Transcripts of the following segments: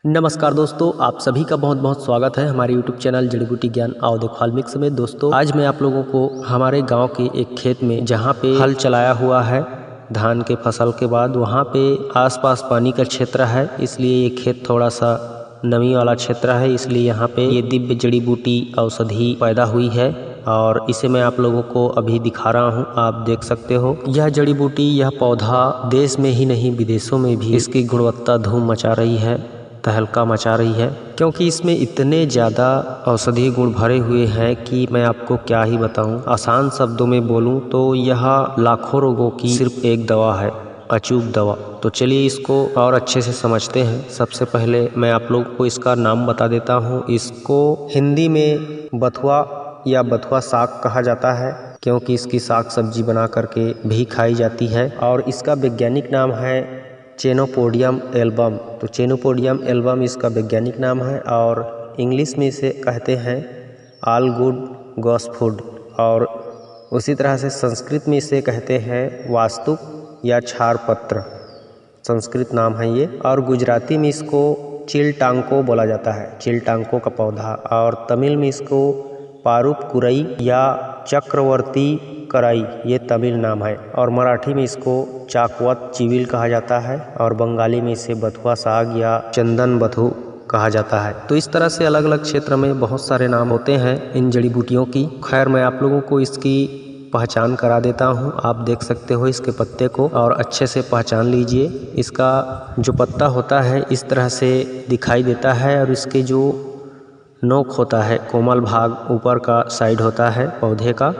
नमस्कार दोस्तों, आप सभी का बहुत बहुत स्वागत है हमारे YouTube चैनल जड़ी बूटी ज्ञान आओ देखो वाल्मीकि में। दोस्तों आज मैं आप लोगों को हमारे गांव के एक खेत में जहां पे हल चलाया हुआ है धान के फसल के बाद, वहां पे आसपास पानी का क्षेत्र है, इसलिए ये खेत थोड़ा सा नमी वाला क्षेत्र है। इसलिए यहाँ पे ये दिव्य जड़ी बूटी औषधि पैदा हुई है और इसे मैं आप लोगों को अभी दिखा रहा हूँ। आप देख सकते हो यह जड़ी बूटी, यह पौधा देश में ही नहीं विदेशों में भी इसकी गुणवत्ता धूम मचा रही है, तहलका मचा रही है, क्योंकि इसमें इतने ज़्यादा औषधीय गुण भरे हुए हैं कि मैं आपको क्या ही बताऊं। आसान शब्दों में बोलूं तो यह लाखों रोगों की सिर्फ एक दवा है, अचूक दवा। तो चलिए इसको और अच्छे से समझते हैं। सबसे पहले मैं आप लोगों को इसका नाम बता देता हूँ। इसको हिंदी में बथुआ या बथुआ साग कहा जाता है, क्योंकि इसकी साग सब्जी बना करके भी खाई जाती है। और इसका वैज्ञानिक नाम है चेनोपोडियम एल्बम। तो चेनोपोडियम एल्बम इसका वैज्ञानिक नाम है और इंग्लिश में इसे कहते हैं ऑल गुड गॉसफूड, और उसी तरह से संस्कृत में इसे कहते हैं वास्तुक या छारपत्र, संस्कृत नाम है ये। और गुजराती में इसको चिलटांको बोला जाता है, चिलटांको का पौधा। और तमिल में इसको पारुप कुरई या चक्रवर्ती कराई, ये तमिल नाम है। और मराठी में इसको चाकवत चिविल कहा जाता है और बंगाली में इसे बथुआ साग या चंदन बथु कहा जाता है। तो इस तरह से अलग अलग क्षेत्र में बहुत सारे नाम होते हैं इन जड़ी बूटियों की। खैर मैं आप लोगों को इसकी पहचान करा देता हूँ। आप देख सकते हो इसके पत्ते को और अच्छे से पहचान लीजिए। इसका जो पत्ता होता है इस तरह से दिखाई देता है और इसके जो नोक होता है, कोमल भाग ऊपर का साइड होता है पौधे का,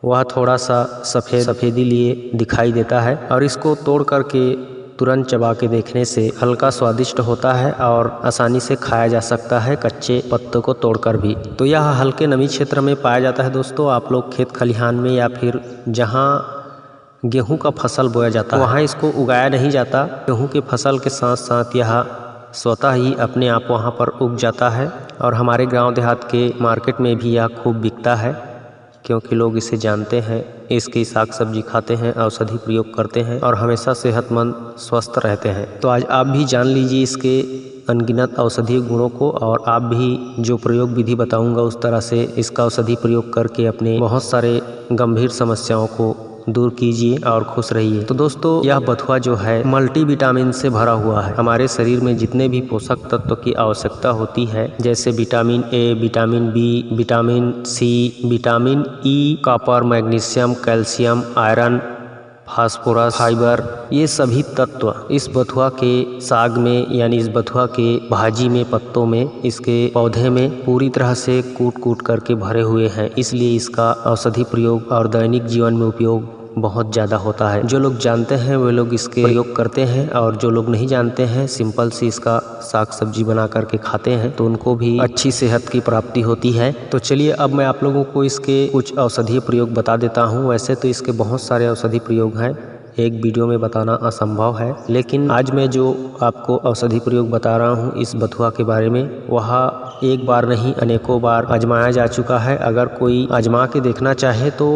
वह थोड़ा सा सफ़ेदी लिए दिखाई देता है। और इसको तोड़ करके तुरंत चबा के देखने से हल्का स्वादिष्ट होता है और आसानी से खाया जा सकता है कच्चे पत्तों को तोड़कर भी। तो यह हल्के नमी क्षेत्र में पाया जाता है। दोस्तों आप लोग खेत खलिहान में या फिर जहाँ गेहूं का फसल बोया जाता है वहाँ इसको उगाया नहीं जाता। गेहूं के फसल के साथ साथ यह स्वतः ही अपने आप वहाँ पर उग जाता है और हमारे गांव देहात के मार्केट में भी यह खूब बिकता है, क्योंकि लोग इसे जानते हैं, इसकी साग सब्जी खाते हैं, औषधि प्रयोग करते हैं और हमेशा सेहतमंद स्वस्थ रहते हैं। तो आज आप भी जान लीजिए इसके अनगिनत औषधीय गुणों को, और आप भी जो प्रयोग विधि बताऊंगा उस तरह से इसका औषधि प्रयोग करके अपने बहुत सारे गंभीर समस्याओं को दूर कीजिए और खुश रहिए। तो दोस्तों यह बथुआ जो है मल्टीविटामिन से भरा हुआ है। हमारे शरीर में जितने भी पोषक तत्व की आवश्यकता होती है, जैसे vitamin A, vitamin B, vitamin C, vitamin E, copper, magnesium, calcium, iron, phosphorus, fibre, ये सभी तत्व इस बथुआ के साग में यानी इस बथुआ के भाजी में, पत्तों में, इसके पौधे में पूरी तरह से कूट कूट करके भरे हुए हैं। इसलिए इसका औषधि प्रयोग और दैनिक जीवन में उपयोग बहुत ज़्यादा होता है। जो लोग जानते हैं वे लोग इसके प्रयोग करते हैं, और जो लोग नहीं जानते हैं सिंपल सी इसका साग सब्जी बना करके खाते हैं, तो उनको भी अच्छी सेहत की प्राप्ति होती है। तो चलिए अब मैं आप लोगों को इसके कुछ औषधीय प्रयोग बता देता हूँ। वैसे तो इसके बहुत सारे औषधि प्रयोग हैं, एक वीडियो में बताना असंभव है, लेकिन आज मैं जो आपको औषधि प्रयोग बता रहा हूँ इस बथुआ के बारे में, वह एक बार नहीं अनेकों बार आजमाया जा चुका है। अगर कोई आजमा के देखना चाहे तो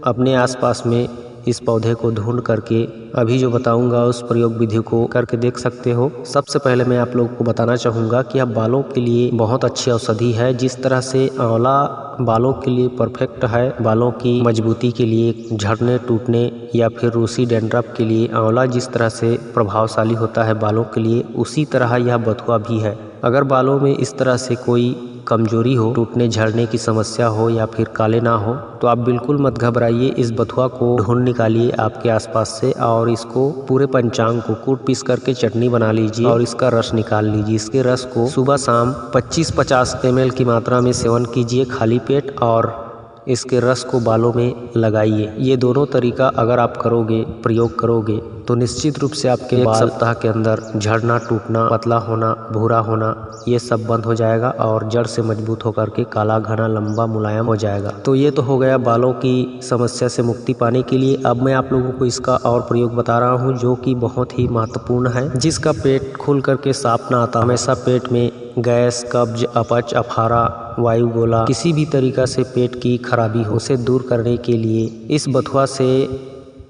अपने आसपास में इस पौधे को ढूंढ करके अभी जो बताऊंगा उस प्रयोग विधि को करके देख सकते हो। सबसे पहले मैं आप लोगों को बताना चाहूँगा कि यह बालों के लिए बहुत अच्छी औषधि है। जिस तरह से आंवला बालों के लिए परफेक्ट है, बालों की मजबूती के लिए, झड़ने टूटने या फिर रूसी डैंड्रफ के लिए आंवला जिस तरह से प्रभावशाली होता है बालों के लिए, उसी तरह यह बथुआ भी है। अगर बालों में इस तरह से कोई कमजोरी हो, टूटने झड़ने की समस्या हो या फिर काले ना हो, तो आप बिल्कुल मत घबराइए। इस बथुआ को ढूंढ निकालिए आपके आसपास से और इसको पूरे पंचांग को कूट पीस करके चटनी बना लीजिए और इसका रस निकाल लीजिए। इसके रस को सुबह शाम 25-50 ml की मात्रा में सेवन कीजिए खाली पेट, और इसके रस को बालों में लगाइए। ये दोनों तरीका अगर आप करोगे, प्रयोग करोगे, तो निश्चित रूप से आपके बाल सप्ताह के अंदर झड़ना, टूटना, पतला होना, भूरा होना, ये सब बंद हो जाएगा और जड़ से मजबूत होकर के काला, घना, लंबा, मुलायम हो जाएगा। तो ये तो हो गया बालों की समस्या से मुक्ति पाने के लिए। अब मैं आप लोगों को इसका और प्रयोग बता रहा हूँ जो कि बहुत ही महत्वपूर्ण है। जिसका पेट खुल करके साफ ना आता, हमेशा पेट में गैस, कब्ज, अपच, अफारा, वायु गोला, किसी भी तरीका से पेट की खराबी हो, उसे दूर करने के लिए इस बथुआ से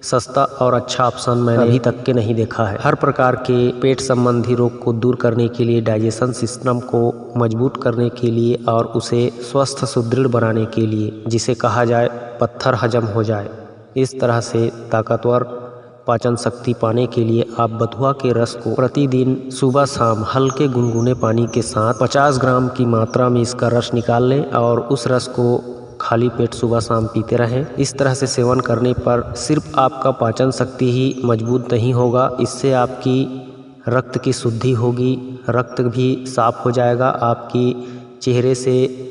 सस्ता और अच्छा ऑप्शन मैंने अभी तक के नहीं देखा है। हर प्रकार के पेट संबंधी रोग को दूर करने के लिए, डाइजेशन सिस्टम को मजबूत करने के लिए और उसे स्वस्थ सुदृढ़ बनाने के लिए, जिसे कहा जाए पत्थर हजम हो जाए, इस तरह से ताकतवर पाचन शक्ति पाने के लिए आप बथुआ के रस को प्रतिदिन सुबह शाम हल्के गुनगुने पानी के साथ 50 ग्राम की मात्रा में इसका रस निकाल लें और उस रस को खाली पेट सुबह शाम पीते रहें। इस तरह से सेवन करने पर सिर्फ आपका पाचन शक्ति ही मजबूत नहीं होगा, इससे आपकी रक्त की शुद्धि होगी, रक्त भी साफ हो जाएगा, आपकी चेहरे से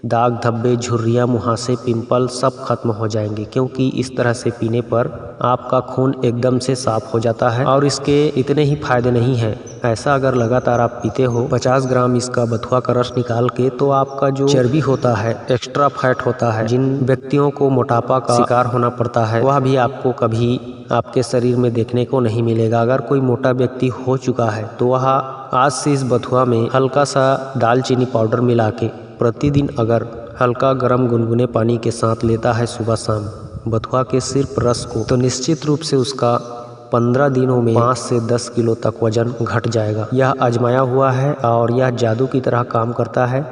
दाग धब्बे, झुर्रियाँ, मुहासे, पिंपल सब खत्म हो जाएंगे, क्योंकि इस तरह से पीने पर आपका खून एकदम से साफ हो जाता है। और इसके इतने ही फायदे नहीं हैं, ऐसा अगर लगातार आप पीते हो 50 ग्राम इसका बथुआ का रस निकाल के, तो आपका जो चर्बी होता है, एक्स्ट्रा फैट होता है, जिन व्यक्तियों को मोटापा का शिकार होना पड़ता है, वह भी आपको कभी आपके शरीर में देखने को नहीं मिलेगा। अगर कोई मोटा व्यक्ति हो चुका है तो वह आज से इस बथुआ में हल्का सा दालचीनी पाउडर मिला के प्रतिदिन अगर हल्का गर्म गुनगुने पानी के साथ लेता है सुबह शाम बथुआ के सिर्फ रस को, तो निश्चित रूप से उसका 15 दिनों में 5 से 10 किलो तक वजन घट जाएगा। यह आजमाया हुआ है और यह जादू की तरह काम करता है।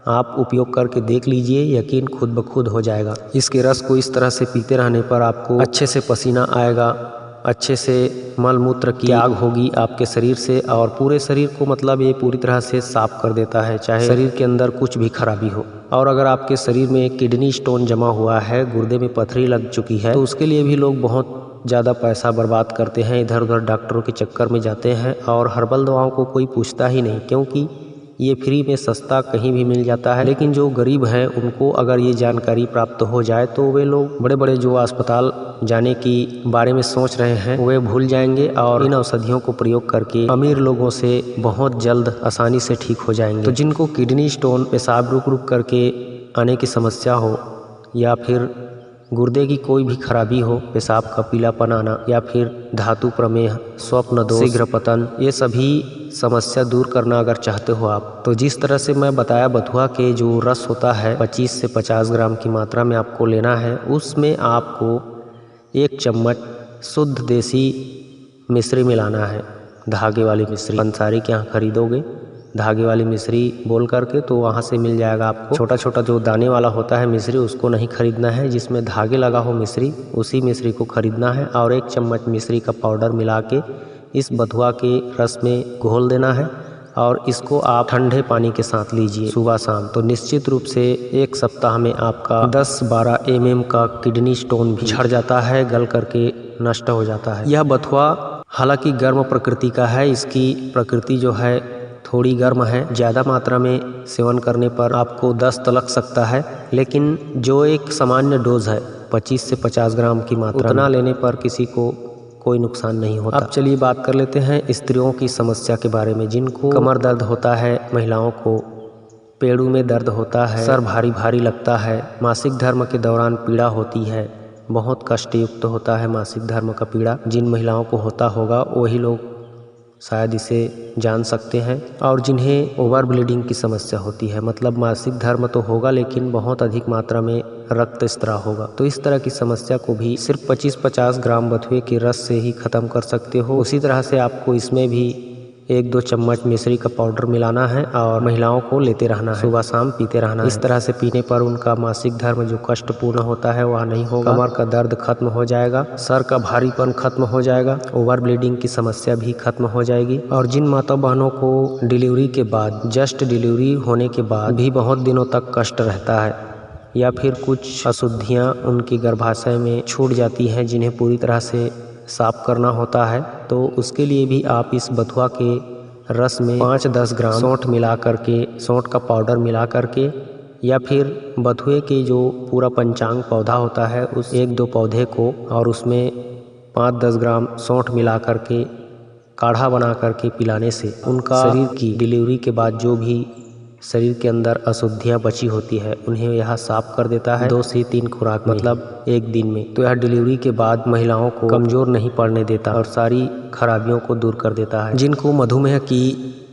आप उपयोग करके देख लीजिए, यकीन खुद ब खुद हो जाएगा। इसके रस को इस तरह से पीते रहने पर आपको अच्छे से पसीना आएगा, अच्छे से मल मूत्र की त्याग होगी आपके शरीर से, और पूरे शरीर को मतलब ये पूरी तरह से साफ कर देता है, चाहे शरीर के अंदर कुछ भी खराबी हो। और अगर आपके शरीर में किडनी स्टोन जमा हुआ है, गुर्दे में पथरी लग चुकी है, तो उसके लिए भी लोग बहुत ज़्यादा पैसा बर्बाद करते हैं, इधर उधर डॉक्टरों के चक्कर में जाते हैं और हर्बल दवाओं को कोई पूछता ही नहीं, क्योंकि ये फ्री में सस्ता कहीं भी मिल जाता है। लेकिन जो गरीब हैं उनको अगर ये जानकारी प्राप्त हो जाए तो वे लोग बड़े बड़े जो अस्पताल जाने की बारे में सोच रहे हैं वे भूल जाएंगे और इन औषधियों को प्रयोग करके अमीर लोगों से बहुत जल्द आसानी से ठीक हो जाएंगे। तो जिनको किडनी स्टोन, पेशाब रुक रुक करके आने की समस्या हो, या फिर गुर्दे की कोई भी खराबी हो, पेशाब का पीलापन आना, या फिर धातु प्रमेह, स्वप्न दोष, शीघ्र पतन, ये सभी समस्या दूर करना अगर चाहते हो आप, तो जिस तरह से मैं बताया बथुआ के जो रस होता है 25 से 50 ग्राम की मात्रा में आपको लेना है, उसमें आपको 1 चम्मच शुद्ध देसी मिश्री मिलाना है, धागे वाली मिश्री। पंसारी के यहाँ खरीदोगे धागे वाली मिश्री बोल करके तो वहाँ से मिल जाएगा आपको। छोटा छोटा जो दाने वाला होता है मिश्री, उसको नहीं खरीदना है, जिसमें धागे लगा हो मिश्री, उसी मिश्री को खरीदना है। और 1 चम्मच मिश्री का पाउडर मिला के इस बथुआ के रस में घोल देना है और इसको आप ठंडे पानी के साथ लीजिए सुबह शाम, तो निश्चित रूप से 1 सप्ताह में आपका 10-12 mm का किडनी स्टोन भी झड़ जाता है, गल करके नष्ट हो जाता है। यह बथुआ हालांकि गर्म प्रकृति का है, इसकी प्रकृति जो है थोड़ी गर्म है, ज़्यादा मात्रा में सेवन करने पर आपको दस्त लग सकता है, लेकिन जो एक सामान्य डोज है 25 से 50 ग्राम की मात्रा, उतना लेने पर किसी को कोई नुकसान नहीं होता। अब चलिए बात कर लेते हैं स्त्रियों की समस्या के बारे में, जिनको कमर दर्द होता है, महिलाओं को पेड़ों में दर्द होता है, सर भारी भारी लगता है, मासिक धर्म के दौरान पीड़ा होती है, बहुत कष्टयुक्त होता है मासिक धर्म का पीड़ा। जिन महिलाओं को होता होगा वही लोग शायद इसे जान सकते हैं। और जिन्हें ओवर ब्लीडिंग की समस्या होती है, मतलब मासिक धर्म तो होगा लेकिन बहुत अधिक मात्रा में रक्त स्त्राव होगा, तो इस तरह की समस्या को भी सिर्फ 25-50 ग्राम बथुए के रस से ही खत्म कर सकते हो। उसी तरह से आपको इसमें भी 1-2 चम्मच मिश्री का पाउडर मिलाना है और महिलाओं को लेते रहना है, सुबह शाम पीते रहना है। इस तरह से पीने पर उनका मासिक धर्म जो कष्टपूर्ण होता है वह नहीं होगा, कमर का दर्द खत्म हो जाएगा, सर का भारीपन खत्म हो जाएगा, ओवर ब्लीडिंग की समस्या भी खत्म हो जाएगी। और जिन माता बहनों को डिलीवरी के बाद, जस्ट डिलीवरी होने के बाद भी बहुत दिनों तक कष्ट रहता है, या फिर कुछ अशुद्धियाँ उनकी गर्भाशय में छूट जाती हैं जिन्हें पूरी तरह से साफ करना होता है, तो उसके लिए भी आप इस बथुआ के रस में 5-10 ग्राम सौंठ मिला करके, सौंठ का पाउडर मिला करके, या फिर बथुए के जो पूरा पंचांग पौधा होता है उस 1-2 पौधे को और उसमें 5-10 ग्राम सौंठ मिला करके काढ़ा बना करके पिलाने से उनका शरीर की डिलीवरी के बाद जो भी शरीर के अंदर अशुद्धियाँ बची होती है उन्हें यह साफ कर देता है 2 से 3 खुराक, मतलब 1 दिन में। तो यह डिलीवरी के बाद महिलाओं को कमज़ोर नहीं पड़ने देता और सारी खराबियों को दूर कर देता है। जिनको मधुमेह की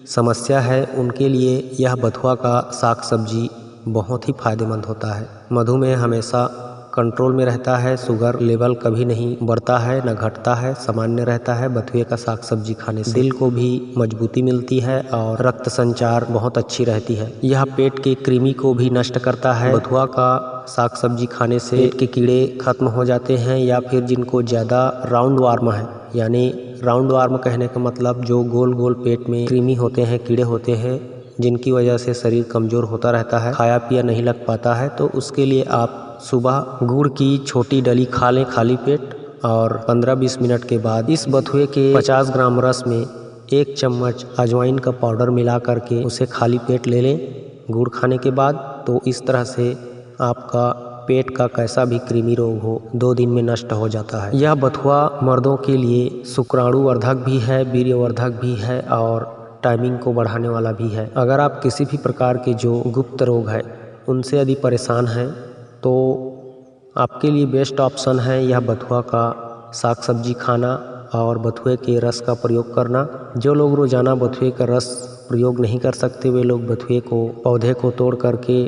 समस्या है उनके लिए यह बथुआ का साग सब्जी बहुत ही फायदेमंद होता है। मधुमेह हमेशा कंट्रोल में रहता है, शुगर लेवल कभी नहीं बढ़ता है न घटता है, सामान्य रहता है। बथुए का साग सब्जी खाने से दिल को भी मजबूती मिलती है और रक्त संचार बहुत अच्छी रहती है। यह पेट के कृमि को भी नष्ट करता है। बथुआ का साग सब्जी खाने से पेट के कीड़े खत्म हो जाते हैं, या फिर जिनको ज़्यादा राउंड वार्म है, यानी राउंड वार्म कहने का मतलब जो गोल गोल पेट में कृमि होते हैं, कीड़े होते हैं, जिनकी वजह से शरीर कमज़ोर होता रहता है, खाया पिया नहीं लग पाता है, तो उसके लिए आप सुबह गुड़ की छोटी डली खा लें खाली पेट, और 15-20 मिनट के बाद इस बथुए के 50 ग्राम रस में 1 चम्मच अजवाइन का पाउडर मिला करके उसे खाली पेट ले लें गुड़ खाने के बाद। तो इस तरह से आपका पेट का कैसा भी कृमि रोग हो 2 दिन में नष्ट हो जाता है। यह बथुआ मर्दों के लिए शुक्राणुवर्धक भी है, वीर्यवर्धक भी है और टाइमिंग को बढ़ाने वाला भी है। अगर आप किसी भी प्रकार के जो गुप्त रोग है उनसे यदि परेशान हैं तो आपके लिए बेस्ट ऑप्शन है यह बथुआ का साग सब्जी खाना और बथुए के रस का प्रयोग करना। जो लोग रोज़ाना बथुए का रस प्रयोग नहीं कर सकते, वे लोग बथुए को पौधे को तोड़ करके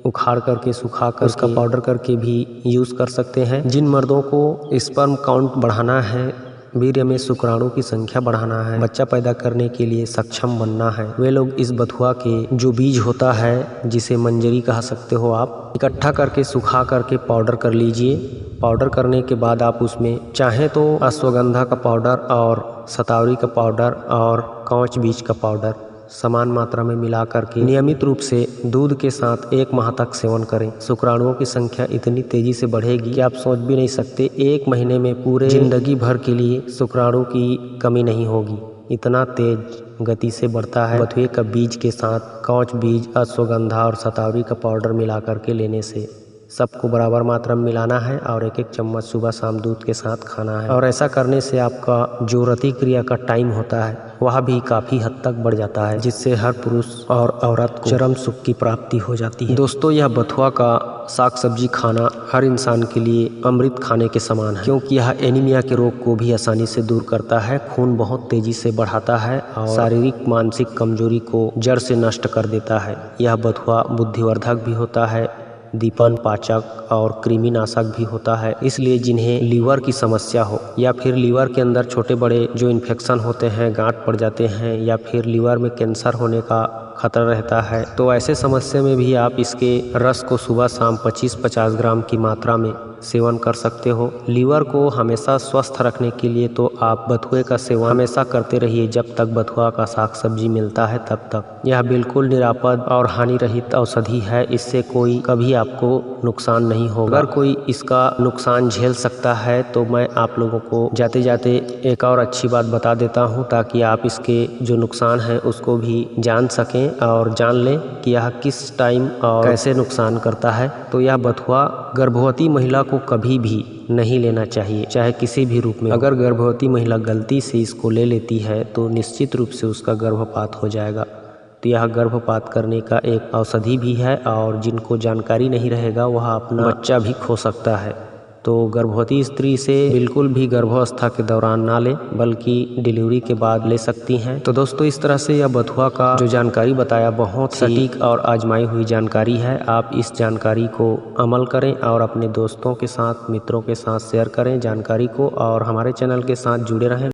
उखाड़ करके सुखा कर उसका पाउडर करके भी यूज़ कर सकते हैं। जिन मर्दों को स्पर्म काउंट बढ़ाना है, वीर्य में शुक्राणु की संख्या बढ़ाना है, बच्चा पैदा करने के लिए सक्षम बनना है, वे लोग इस बथुआ के जो बीज होता है, जिसे मंजरी कह सकते हो आप, इकट्ठा करके सुखा करके पाउडर कर लीजिए। पाउडर करने के बाद आप उसमें चाहें तो अश्वगंधा का पाउडर और शतावरी का पाउडर और कांच बीज का पाउडर समान मात्रा में मिला करके नियमित रूप से दूध के साथ 1 माह तक सेवन करें। शुक्राणुओं की संख्या इतनी तेजी से बढ़ेगी कि आप सोच भी नहीं सकते। 1 महीने में पूरे जिंदगी भर के लिए शुक्राणु की कमी नहीं होगी, इतना तेज गति से बढ़ता है। बथुए का बीज के साथ कांच बीज, अश्वगंधा और शतावरी का पाउडर मिला करके लेने से सबको बराबर मात्रा में मिलाना है और 1-1 चम्मच सुबह शाम दूध के साथ खाना है। और ऐसा करने से आपका जो रति क्रिया का टाइम होता है वह भी काफ़ी हद तक बढ़ जाता है, जिससे हर पुरुष और औरत को चरम सुख की प्राप्ति हो जाती है। दोस्तों, यह बथुआ का साग सब्जी खाना हर इंसान के लिए अमृत खाने के समान है, क्योंकि यह एनीमिया के रोग को भी आसानी से दूर करता है, खून बहुत तेजी से बढ़ाता है और शारीरिक मानसिक कमजोरी को जड़ से नष्ट कर देता है। यह बथुआ बुद्धिवर्धक भी होता है, दीपन पाचक और कृमिनाशक भी होता है। इसलिए जिन्हें लीवर की समस्या हो या फिर लीवर के अंदर छोटे बड़े जो इन्फेक्शन होते हैं, गांठ पड़ जाते हैं, या फिर लीवर में कैंसर होने का खतरा रहता है, तो ऐसे समस्या में भी आप इसके रस को सुबह शाम 25-50 ग्राम की मात्रा में सेवन कर सकते हो। लीवर को हमेशा स्वस्थ रखने के लिए तो आप बथुए का सेवन हमेशा करते रहिए, जब तक बथुआ का साग सब्जी मिलता है तब तक। यह बिल्कुल निरापद और हानि रहित औषधि है, इससे कोई कभी आपको नुकसान नहीं होगा। अगर कोई इसका नुकसान झेल सकता है तो मैं आप लोगों को जाते जाते एक और अच्छी बात बता देता हूँ, ताकि आप इसके जो नुकसान है उसको भी जान सकें और जान लें कि यह किस टाइम और कैसे नुकसान करता है। तो यह बथुआ गर्भवती महिला को कभी भी नहीं लेना चाहिए, चाहे किसी भी रूप में। अगर गर्भवती महिला गलती से इसको ले लेती है तो निश्चित रूप से उसका गर्भपात हो जाएगा। तो यह गर्भपात करने का एक औषधि भी है, और जिनको जानकारी नहीं रहेगा वह अपना बच्चा भी खो सकता है। तो गर्भवती स्त्री से बिल्कुल भी गर्भावस्था के दौरान ना लें, बल्कि डिलीवरी के बाद ले सकती हैं। तो दोस्तों, इस तरह से यह बथुआ का जो जानकारी बताया बहुत सटीक और आजमाई हुई जानकारी है। आप इस जानकारी को अमल करें और अपने दोस्तों के साथ, मित्रों के साथ शेयर करें जानकारी को, और हमारे चैनल के साथ जुड़े रहें।